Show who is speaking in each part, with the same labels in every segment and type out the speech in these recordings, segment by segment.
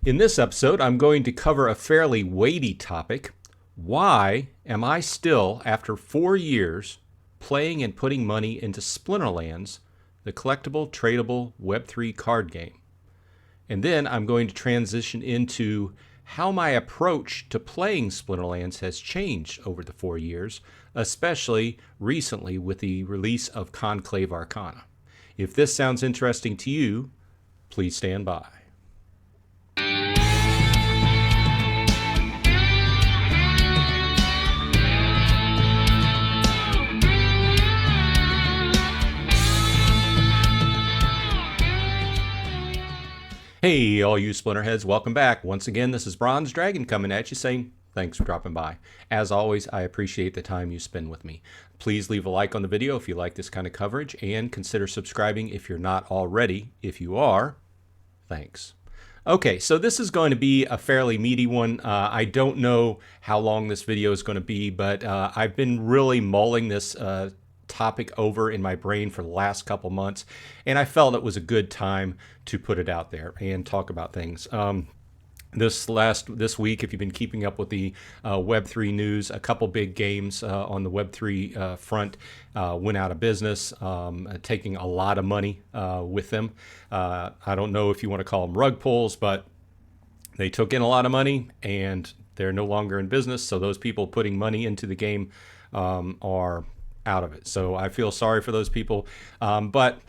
Speaker 1: In this episode, I'm going to cover a fairly weighty topic. Why am I still, after 4 years, playing and putting money into Splinterlands, the collectible, tradable Web3 card game? And then I'm going to transition into how my approach to playing Splinterlands has changed over the 4 years, especially recently with the release of Conclave Arcana. If this sounds interesting to you, please stand by. Hey, all you Splinterheads, welcome back. Once again, this is Bronze Dragon coming at you saying thanks for dropping by. As always, I appreciate the time you spend with me. Please leave a like on the video if you like this kind of coverage, and consider subscribing if you're not already. If you are, thanks. Okay, so this is going to be a fairly meaty one. I don't know how long this video is going to be, but I've been really mulling this topic over in my brain for the last couple months, and I felt it was a good time to put it out there and talk about things. This week, if you've been keeping up with the Web3 news, a couple big games on the Web3 front went out of business, taking a lot of money with them. I don't know if you want to call them rug pulls, but they took in a lot of money and they're no longer in business. So those people putting money into the game are out of it. So I feel sorry for those people. But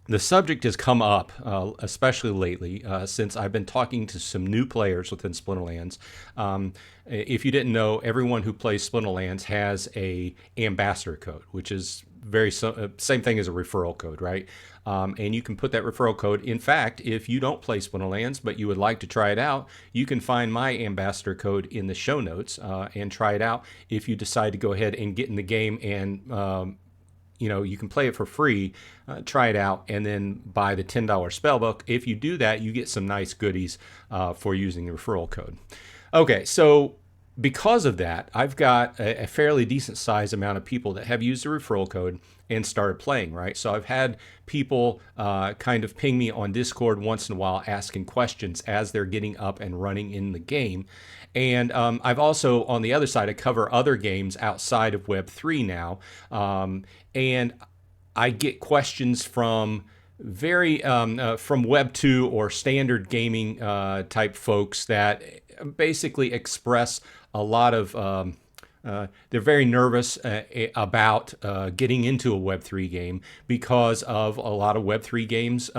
Speaker 1: the subject has come up, especially lately, since I've been talking to some new players within Splinterlands. If you didn't know, everyone who plays Splinterlands has a ambassador code, which is same thing as a referral code, right? And you can put that referral code. In fact, if you don't play Splinterlands, but you would like to try it out, you can find my ambassador code in the show notes and try it out. If you decide to go ahead and get in the game and you can play it for free, try it out, and then buy the $10 spellbook. If you do that, you get some nice goodies for using the referral code. Okay, so because of that, I've got a fairly decent size amount of people that have used the referral code and started playing, right? So I've had people kind of ping me on Discord once in a while asking questions as they're getting up and running in the game. And I've also, on the other side, I cover other games outside of Web3 now. And I get questions from from Web 2 or standard gaming type folks that basically express a lot of they're very nervous about getting into a Web3 game because of a lot of Web3 games,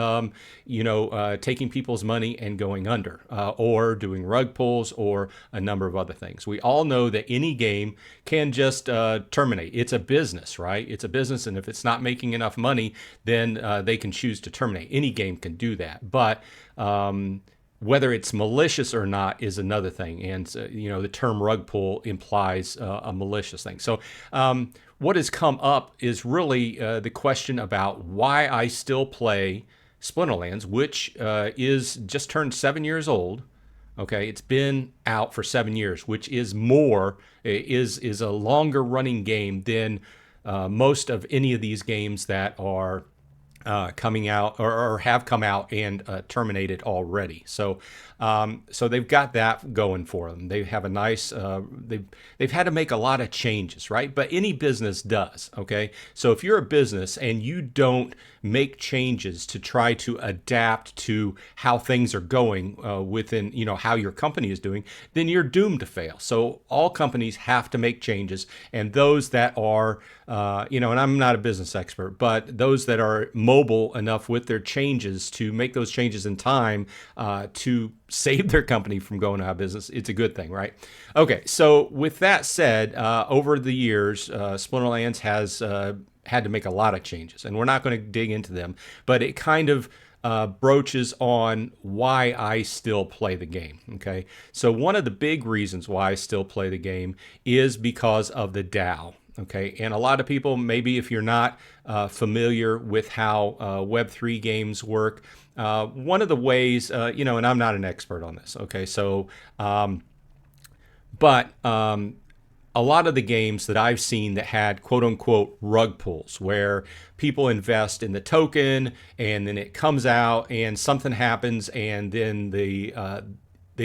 Speaker 1: taking people's money and going under, or doing rug pulls, or a number of other things. We all know that any game can just terminate. It's a business, right? It's a business, and if it's not making enough money, then they can choose to terminate. Any game can do that, but whether it's malicious or not is another thing. And, the term rug pull implies a malicious thing. So what has come up is really the question about why I still play Splinterlands, which is just turned 7 years old. Okay, it's been out for 7 years, which is is a longer running game than most of any of these games that are coming out or have come out and terminated already. So they've got that going for them. They have a nice, they've had to make a lot of changes, right? But any business does, okay? So if you're a business and you don't make changes to try to adapt to how things are going within, how your company is doing, then you're doomed to fail. So all companies have to make changes, and those that are, and I'm not a business expert, but those that are mobile enough with their changes to make those changes in time to save their company from going out of business, it's a good thing, right? Okay, so with that said, over the years, Splinterlands has had to make a lot of changes, and we're not going to dig into them, but it kind of broaches on why I still play the game, okay? So one of the big reasons why I still play the game is because of the DAO. Okay, and a lot of people, maybe if you're not familiar with how Web3 games work, one of the ways, and I'm not an expert on this, okay, so, a lot of the games that I've seen that had quote unquote rug pulls, where people invest in the token and then it comes out and something happens and then they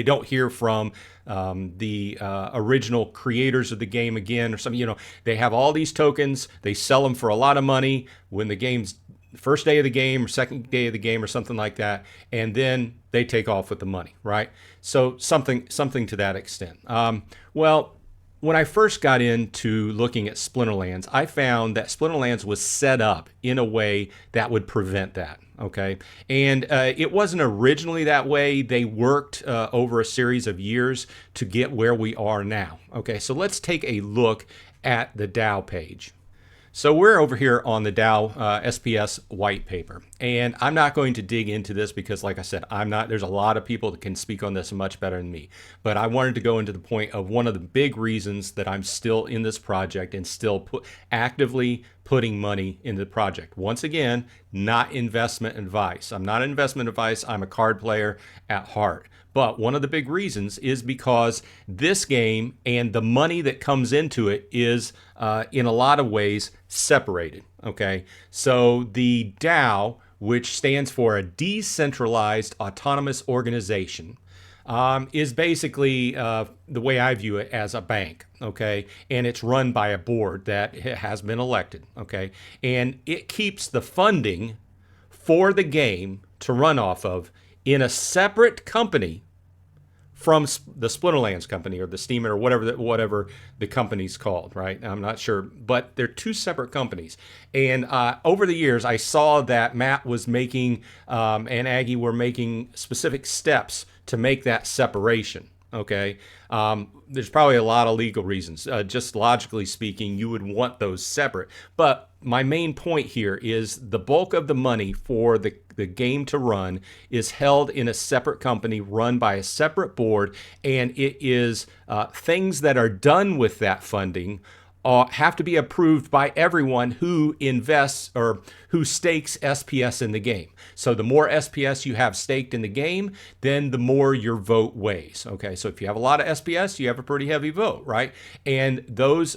Speaker 1: don't hear from the original creators of the game again or something. They have all these tokens, they sell them for a lot of money when the game's first day of the game or second day of the game or something like that, and then they take off with the money, right? So something to that extent. Well, when I first got into looking at Splinterlands, I found that Splinterlands was set up in a way that would prevent that. Okay, and it wasn't originally that way. They worked over a series of years to get where we are now. Okay, so let's take a look at the DAO page. So we're over here on the DAO SPS white paper, and I'm not going to dig into this because, like I said, there's a lot of people that can speak on this much better than me. But I wanted to go into the point of one of the big reasons that I'm still in this project and still actively putting money into the project. Once again, not investment advice. I'm not investment advice. I'm a card player at heart. But one of the big reasons is because this game and the money that comes into it is, in a lot of ways, separated. Okay, so the DAO, which stands for a decentralized autonomous organization, is basically the way I view it as a bank. Okay, and it's run by a board that has been elected. Okay, and it keeps the funding for the game to run off of in a separate company from the Splinterlands company or the Steam or whatever the company's called, right? I'm not sure, but they're two separate companies. And over the years, I saw that Matt was making and Aggie were making specific steps to make that separation. Okay, there's probably a lot of legal reasons. Just logically speaking, you would want those separate. But my main point here is the bulk of the money for the game to run is held in a separate company run by a separate board, and it is things that are done with that funding have to be approved by everyone who invests or who stakes SPS in the game. So the more SPS you have staked in the game, then the more your vote weighs. Okay, so if you have a lot of SPS, you have a pretty heavy vote, right? And those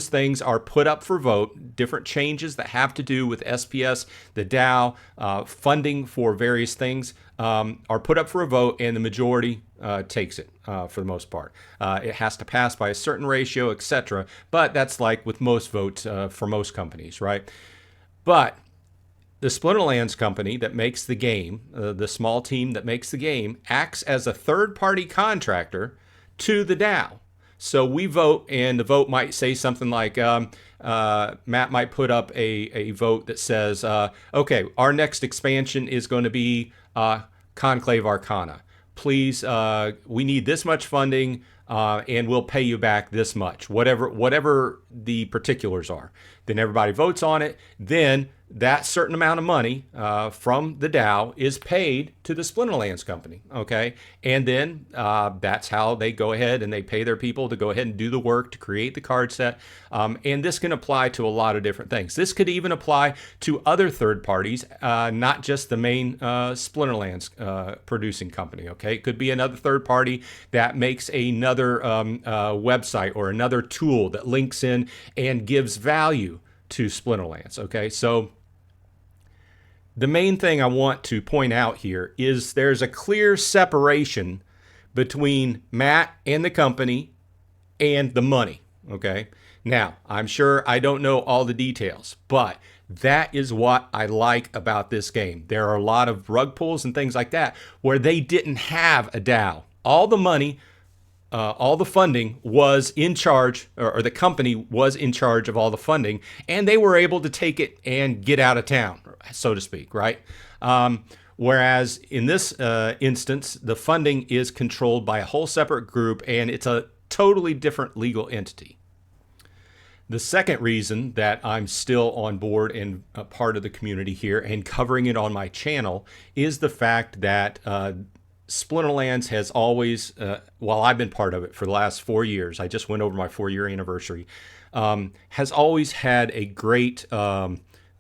Speaker 1: things are put up for vote. Different changes that have to do with SPS, the DAO, funding for various things are put up for a vote, and the majority takes it for the most part. It has to pass by a certain ratio, etc. But that's like with most votes for most companies, right? But the Splinterlands company that makes the game, the small team that makes the game, acts as a third-party contractor to the DAO. So we vote, and the vote might say something like, Matt might put up a vote that says, okay, our next expansion is going to be Conclave Arcana. Please, we need this much funding, and we'll pay you back this much, whatever the particulars are. Then everybody votes on it. Then that certain amount of money from the DAO is paid to the Splinterlands company, okay? And then that's how they go ahead and they pay their people to go ahead and do the work to create the card set. And this can apply to a lot of different things. This could even apply to other third parties, not just the main Splinterlands producing company, okay? It could be another third party that makes another website or another tool that links in and gives value to Splinterlands, okay? So the main thing I want to point out here is there's a clear separation between Matt and the company and the money, okay? Now, I'm sure I don't know all the details, but that is what I like about this game. There are a lot of rug pulls and things like that where they didn't have a DAO. All the money, all the funding was in charge, or the company was in charge of all the funding, and they were able to take it and get out of town, so to speak, right? Whereas in this instance, the funding is controlled by a whole separate group, and it's a totally different legal entity. The second reason that I'm still on board and a part of the community here and covering it on my channel is the fact that Splinterlands has always, while I've been part of it for the last 4 years, I just went over my 4-year anniversary, has always had a great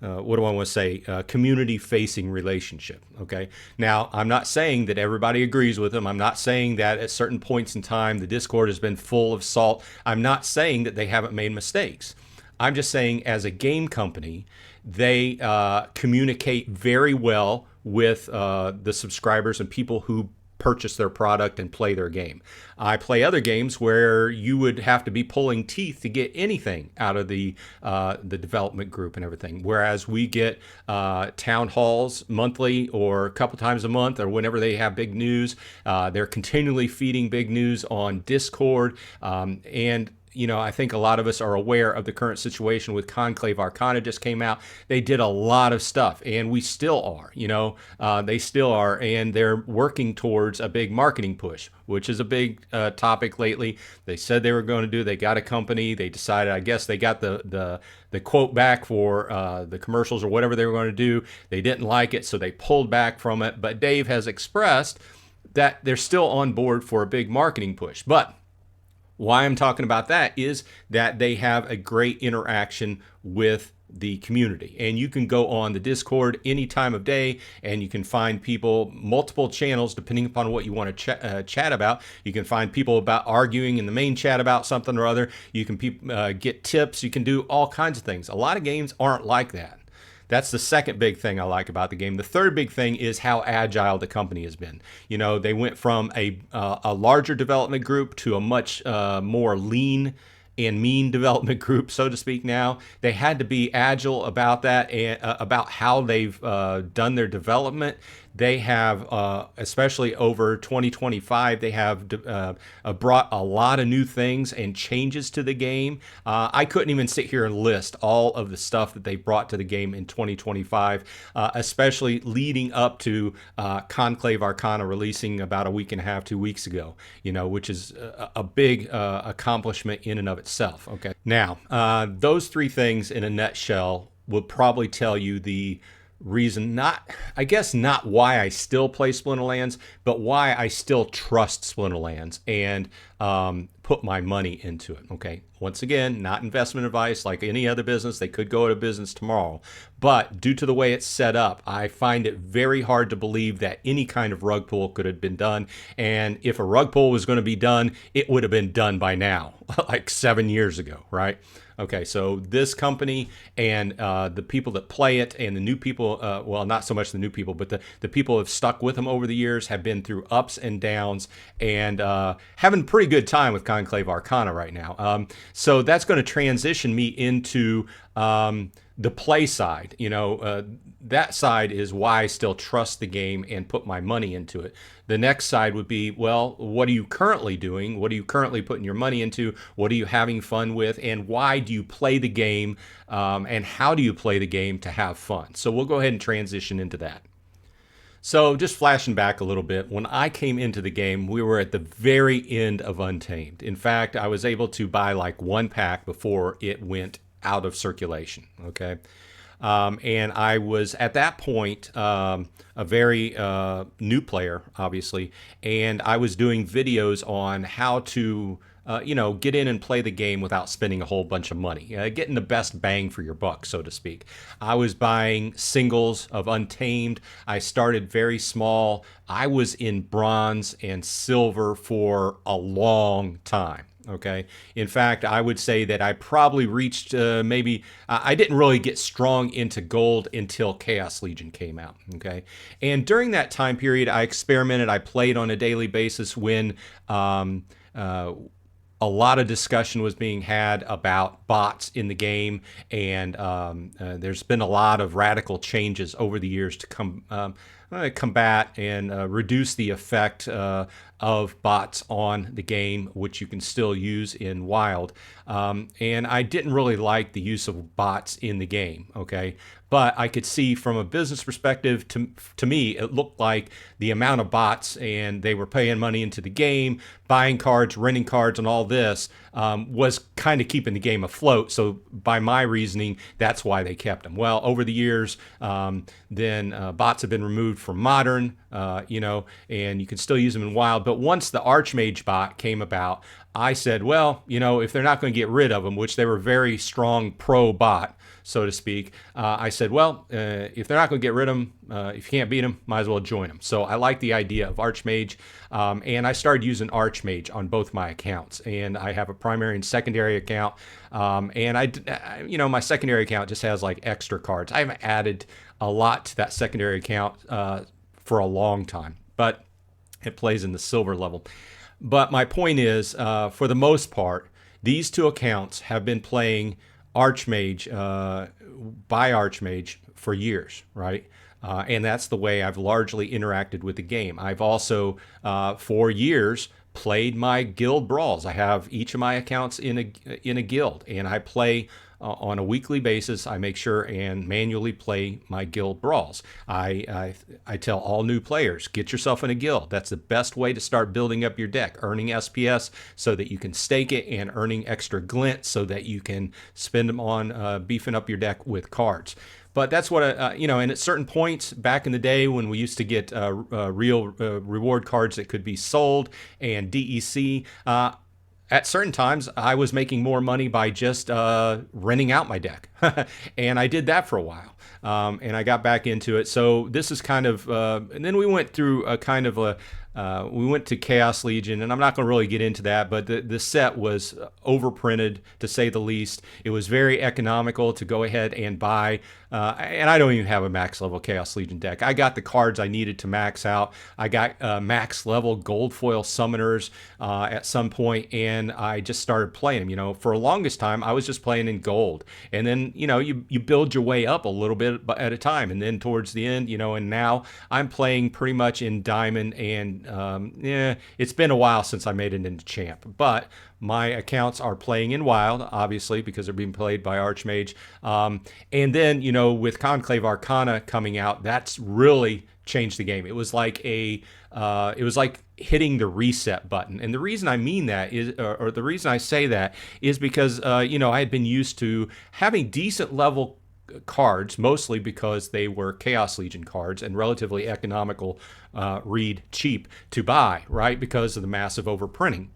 Speaker 1: what do I want to say? Community-facing relationship. Okay. Now, I'm not saying that everybody agrees with them. I'm not saying that at certain points in time the Discord has been full of salt. I'm not saying that they haven't made mistakes. I'm just saying, as a game company, they communicate very well with the subscribers and people who purchase their product and play their game. I play other games where you would have to be pulling teeth to get anything out of the development group and everything. Whereas we get town halls monthly or a couple times a month or whenever they have big news. They're continually feeding big news on Discord, and I think a lot of us are aware of the current situation with Conclave Arcana just came out. They did a lot of stuff, and we still are, they still are, and they're working towards a big marketing push, which is a big topic lately. They said they were going to do, they got a company, they decided, I guess they got the quote back for the commercials or whatever they were going to do. They didn't like it, so they pulled back from it, but Dave has expressed that they're still on board for a big marketing push. But why I'm talking about that is that they have a great interaction with the community. And you can go on the Discord any time of day and you can find people, multiple channels, depending upon what you want to chat about. You can find people about arguing in the main chat about something or other. You can get tips. You can do all kinds of things. A lot of games aren't like that. That's the second big thing I like about the game. The third big thing is how agile the company has been. They went from a larger development group to a much more lean and mean development group, so to speak. Now they had to be agile about that and about how they've done their development. They have, especially over 2025, they have brought a lot of new things and changes to the game. I couldn't even sit here and list all of the stuff that they brought to the game in 2025, especially leading up to Conclave Arcana releasing about a week and a half, 2 weeks ago, which is a big accomplishment in and of itself. Okay. Now, those three things in a nutshell will probably tell you the reason, not why I still play Splinterlands, but why I still trust Splinterlands and put my money into it. Okay. Once again, not investment advice like any other business. They could go out of business tomorrow. But due to the way it's set up, I find it very hard to believe that any kind of rug pull could have been done. And if a rug pull was going to be done, it would have been done by now, like 7 years ago, right? Okay, so this company and the people that play it and the new people, well, not so much the new people, but the people who have stuck with them over the years have been through ups and downs and having a pretty good time with Conclave Arcana right now. So that's going to transition me into the play side. That side is why I still trust the game and put my money into it. The next side would be, well, what are you currently doing? What are you currently putting your money into? What are you having fun with? And why do you play the game? And how do you play the game to have fun? So we'll go ahead and transition into that. So just flashing back a little bit, when I came into the game, we were at the very end of Untamed. In fact, I was able to buy like one pack before it went out of circulation. Okay. And I was at that point a very new player, obviously, and I was doing videos on how to get in and play the game without spending a whole bunch of money, getting the best bang for your buck, so to speak. I was buying singles of Untamed. I started very small. I was in bronze and silver for a long time. Okay. In fact, I would say that I probably reached I didn't really get strong into gold until Chaos Legion came out. Okay. And during that time period, I experimented. I played on a daily basis when a lot of discussion was being had about bots in the game, and there's been a lot of radical changes over the years to combat and reduce the effect of bots on the game, which you can still use in Wild. And I didn't really like the use of bots in the game, okay? But I could see from a business perspective, to me, it looked like the amount of bots, and they were paying money into the game, buying cards, renting cards, and all this was kind of keeping the game afloat. So by my reasoning, that's why they kept them. Well, over the years, then bots have been removed from Modern. and you can still use them in wild. But once the Archmage bot came about, I said, well, if they're not going to get rid of them, which they were very strong pro bot, so to speak, I said, well, if they're not going to get rid of them, if you can't beat them, might as well join them. So I like the idea of Archmage, and I started using Archmage on both my accounts. And I have a primary and secondary account, and my secondary account just has like extra cards. I haven't added a lot to that secondary account for a long time, but it plays in the silver level. But my point is, for the most part, these two accounts have been playing Archmage by Archmage for years, right? And that's the way I've largely interacted with the game. I've also, for years, played my guild brawls. I have each of my accounts in a guild, and I play on a weekly basis. I make sure and manually play my guild brawls. I tell all new players, get yourself in a guild. That's the best way to start building up your deck, earning SPS so that you can stake it, and earning extra glint so that you can spend them on beefing up your deck with cards. But that's what, and at certain points back in the day when we used to get real reward cards that could be sold and DEC, at certain times, I was making more money by just renting out my deck. And I did that for a while. And I got back into it. So this is kind of, and then we went through a kind of we went to Chaos Legion, and I'm not going to really get into that, but the set was overprinted, to say the least. It was very economical to go ahead and buy, and I don't even have a max level Chaos Legion deck. I got the cards I needed to max out. I got max level gold foil summoners at some point, and I just started playing them. For the longest time, I was just playing in gold, and then you build your way up a little bit at a time, and then towards the end, and now I'm playing pretty much in diamond, and it's been a while since I made it into champ, but my accounts are playing in wild, obviously, because they're being played by Archmage. And then, with Conclave Arcana coming out, that's really changed the game. It was like hitting the reset button. And the reason I mean that is, or the reason I say that is because, I had been used to having decent level cards, mostly because they were Chaos Legion cards and relatively economical, read cheap to buy, right? Because of the massive overprinting.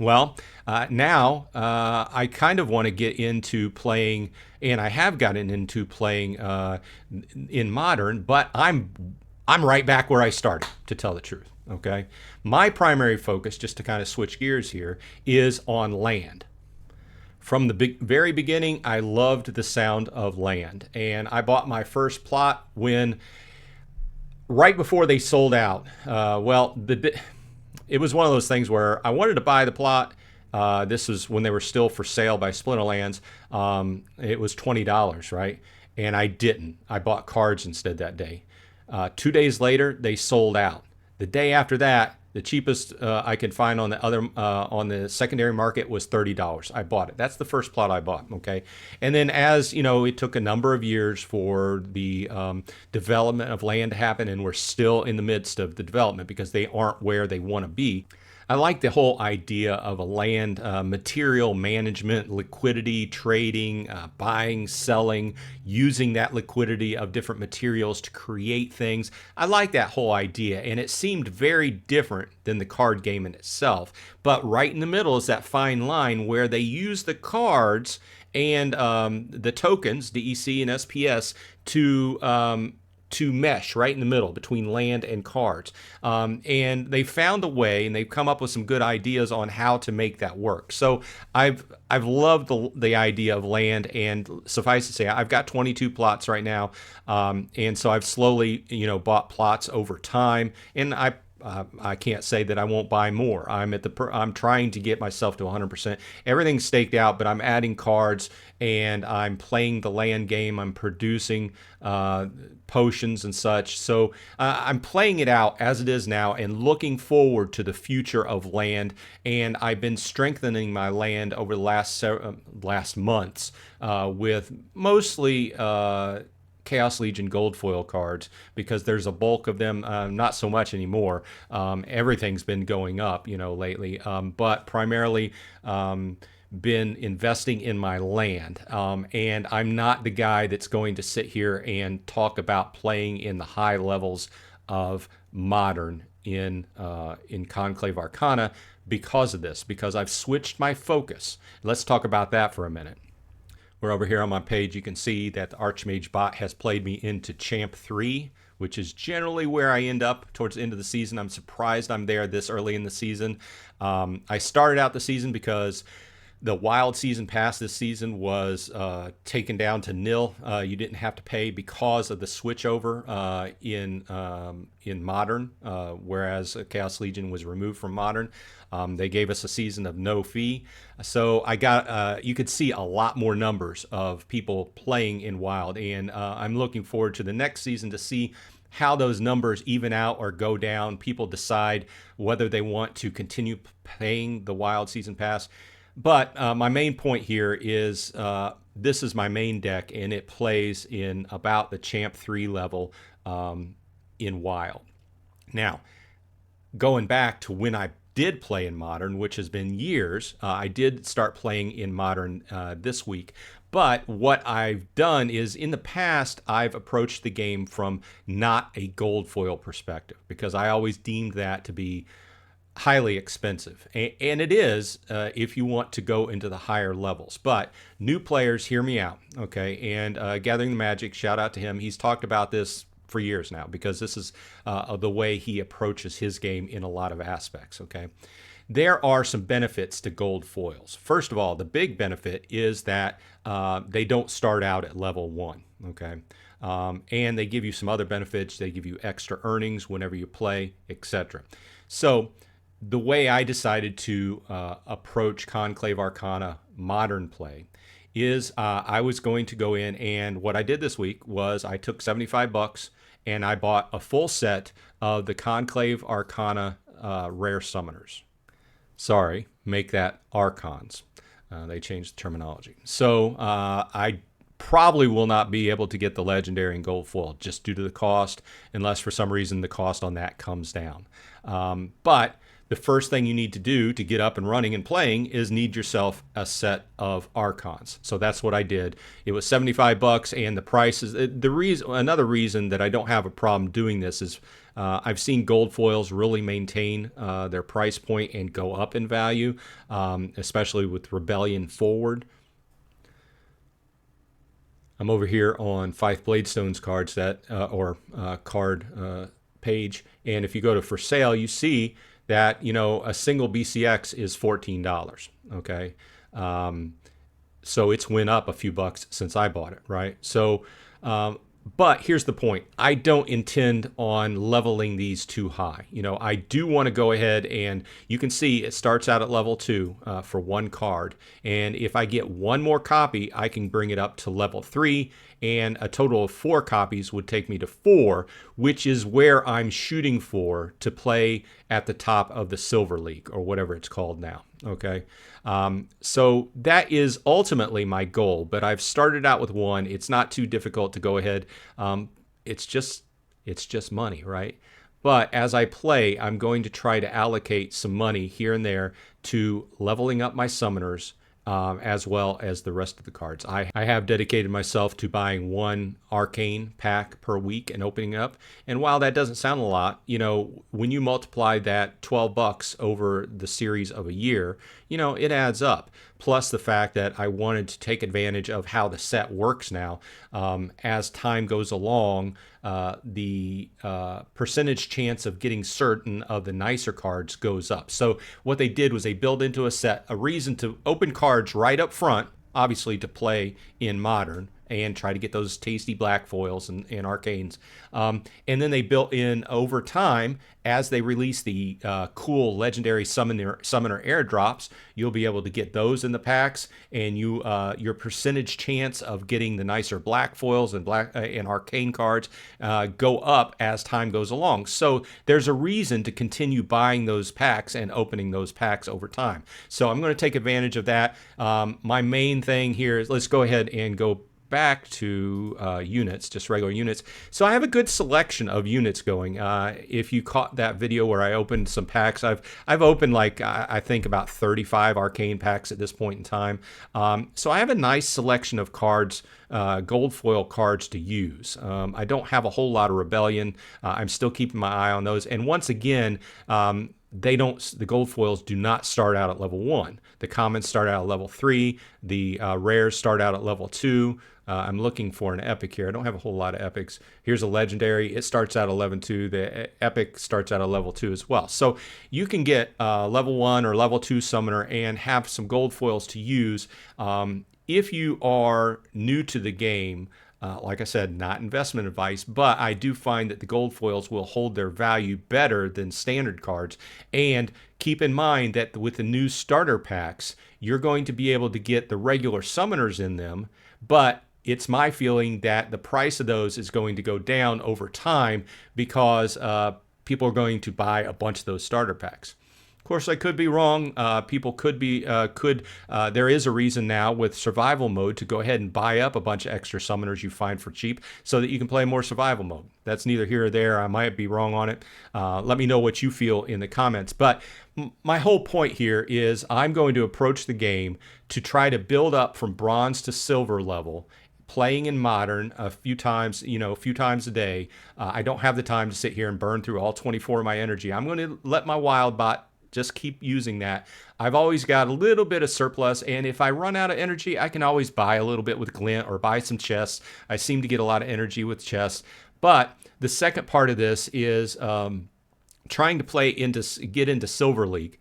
Speaker 1: Well, now I kind of want to get into playing, and I have gotten into playing in Modern, but I'm right back where I started, to tell the truth. Okay, my primary focus, just to kind of switch gears here, is on land. From the very beginning, I loved the sound of land, and I bought my first plot right before they sold out. It was one of those things where I wanted to buy the plot. This was when they were still for sale by Splinterlands. It was $20, right? And I didn't. I bought cards instead that day. 2 days later, they sold out. The day after that, the cheapest I could find on the secondary market was $30. I bought it. That's the first plot I bought. Okay, and then as it took a number of years for the development of land to happen, and we're still in the midst of the development because they aren't where they want to be. I like the whole idea of a land material management, liquidity, trading, buying, selling, using that liquidity of different materials to create things. I like that whole idea, and it seemed very different than the card game in itself. But right in the middle is that fine line where they use the cards and the tokens, DEC and SPS, to mesh right in the middle between land and cards. And they found a way, and they've come up with some good ideas on how to make that work. So I've loved the idea of land, and suffice to say, I've got 22 plots right now. And so I've slowly, bought plots over time, and I can't say that I won't buy more. I'm trying to get myself to 100%. Everything's staked out, but I'm adding cards, and I'm playing the land game. I'm producing potions and such. So I'm playing it out as it is now and looking forward to the future of land. And I've been strengthening my land over the last months with mostly Chaos Legion gold foil cards, because there's a bulk of them, not so much anymore. Everything's been going up, lately, but primarily been investing in my land. And I'm not the guy that's going to sit here and talk about playing in the high levels of Modern in Conclave Arcana because of this, because I've switched my focus. Let's talk about that for a minute. We're over here on my page. You can see that the Archmage bot has played me into Champ 3, which is generally where I end up towards the end of the season. I'm surprised I'm there this early in the season. I started out the season because the wild season pass this season was taken down to nil. You didn't have to pay because of the switchover in Modern, whereas Chaos Legion was removed from Modern. They gave us a season of no fee. So I got, you could see a lot more numbers of people playing in Wild. And I'm looking forward to the next season to see how those numbers even out or go down. People decide whether they want to continue paying the Wild season pass. But my main point here is this is my main deck, and it plays in about the Champ 3 level in Wild. Now, going back to when I did play in Modern, which has been years, I did start playing in Modern this week. But what I've done is in the past, I've approached the game from not a gold foil perspective, because I always deemed that to be highly expensive, and it is if you want to go into the higher levels. But new players, hear me out, okay? And Gathering the Magic, shout out to him. He's talked about this for years now, because this is the way he approaches his game in a lot of aspects, okay? There are some benefits to gold foils. First of all, the big benefit is that they don't start out at level 1, okay? And they give you some other benefits. They give you extra earnings whenever you play, etc. So the way I decided to approach Conclave Arcana Modern play is I was going to go in, and what I did this week was I took $75 and I bought a full set of the Conclave Arcana Rare Summoners. Sorry, make that Archons. They changed the terminology. So I probably will not be able to get the Legendary and Gold Foil just due to the cost, unless for some reason the cost on that comes down. But the first thing you need to do to get up and running and playing is need yourself a set of Archons. So that's what I did. It was $75, and the price is the reason. Another reason that I don't have a problem doing this is I've seen gold foils really maintain their price point and go up in value, especially with Rebellion Forward. I'm over here on Fife Bladestone's cards card page, and if you go to for sale, you see that, you know, a single BCX is $14, okay? So it's went up a few bucks since I bought it, right? So, but here's the point. I don't intend on leveling these too high. You know, I do want to go ahead, and you can see it starts out at level 2 for one card. And if I get one more copy, I can bring it up to level 3, and a total of 4 copies would take me to 4, which is where I'm shooting for to play at the top of the Silver League, or whatever it's called now, okay? So that is ultimately my goal, but I've started out with 1. It's not too difficult to go ahead. It's just money, right? But as I play, I'm going to try to allocate some money here and there to leveling up my summoners, as well as the rest of the cards. I have dedicated myself to buying 1 arcane pack per week and opening up. And while that doesn't sound a lot, you know, when you multiply that $12 over the series of a year, you know, it adds up. Plus the fact that I wanted to take advantage of how the set works now. As time goes along, the percentage chance of getting certain of the nicer cards goes up. So what they did was they built into a set a reason to open cards right up front, obviously to play in Modern and try to get those tasty black foils and arcanes. And then they built in over time, as they release the cool legendary summoner airdrops, you'll be able to get those in the packs, and your percentage chance of getting the nicer black foils and arcane cards go up as time goes along. So there's a reason to continue buying those packs and opening those packs over time. So I'm going to take advantage of that. My main thing here is let's go ahead and go back to units, just regular units. So I have a good selection of units going. If you caught that video where I opened some packs, I've opened like I think about 35 arcane packs at this point in time. So I have a nice selection of cards, gold foil cards to use. I don't have a whole lot of Rebellion. I'm still keeping my eye on those. And once again, the gold foils do not start out at level 1. The commons start out at level 3. The rares start out at level 2. I'm looking for an epic here. I don't have a whole lot of epics. Here's a legendary. It starts out at level 2. The epic starts out at level 2 as well. So you can get level 1 or level 2 summoner and have some gold foils to use. If you are new to the game, like I said, not investment advice, but I do find that the gold foils will hold their value better than standard cards. And keep in mind that with the new starter packs, you're going to be able to get the regular summoners in them, but it's my feeling that the price of those is going to go down over time because people are going to buy a bunch of those starter packs. Of course, I could be wrong. People could be, there is a reason now with survival mode to go ahead and buy up a bunch of extra summoners you find for cheap so that you can play more survival mode. That's neither here or there. I might be wrong on it. Let me know what you feel in the comments. But my whole point here is I'm going to approach the game to try to build up from bronze to silver level, playing in modern a few times a day. I don't have the time to sit here and burn through all 24 of my energy. I'm going to let my wild bot just keep using that. I've always got a little bit of surplus, and if I run out of energy, I can always buy a little bit with Glint or buy some chests. I seem to get a lot of energy with chests. But the second part of this is trying to get into Silver League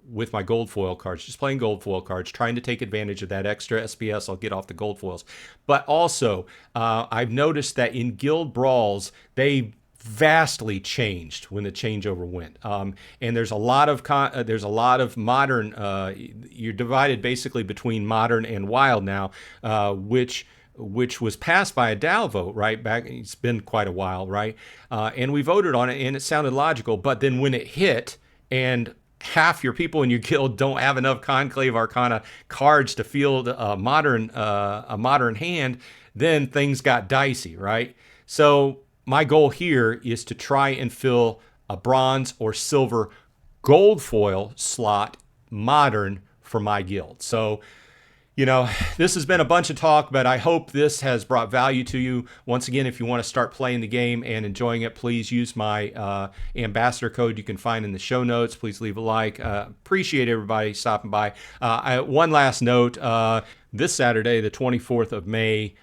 Speaker 1: with my gold foil cards, just playing gold foil cards, trying to take advantage of that extra SPS I'll get off the gold foils. But also, I've noticed that in guild brawls, they vastly changed when the changeover went, and there's a lot of modern. You're divided basically between modern and wild now, which was passed by a DAO vote right back. It's been quite a while, right? And we voted on it, and it sounded logical. But then when it hit, and half your people in your guild don't have enough Conclave Arcana cards to field a modern hand, then things got dicey, right? So my goal here is to try and fill a bronze or silver gold foil slot modern for my guild. So, this has been a bunch of talk, but I hope this has brought value to you. Once again, if you want to start playing the game and enjoying it, please use my ambassador code you can find in the show notes. Please leave a like. Appreciate everybody stopping by. One last note, this Saturday, the 24th of May,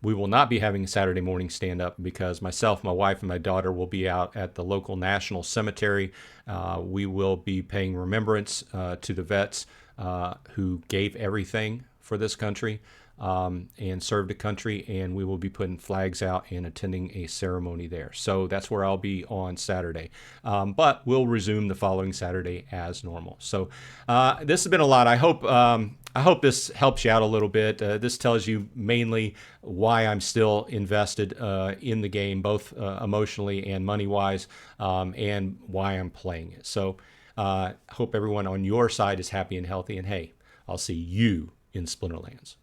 Speaker 1: we will not be having a Saturday morning stand-up because myself, my wife, and my daughter will be out at the local national cemetery. We will be paying remembrance to the vets who gave everything for this country and served the country, and we will be putting flags out and attending a ceremony there. So that's where I'll be on Saturday. But we'll resume the following Saturday as normal. So this has been a lot. I hope this helps you out a little bit. This tells you mainly why I'm still invested in the game, both emotionally and money-wise, and why I'm playing it. So hope everyone on your side is happy and healthy. And hey, I'll see you in Splinterlands.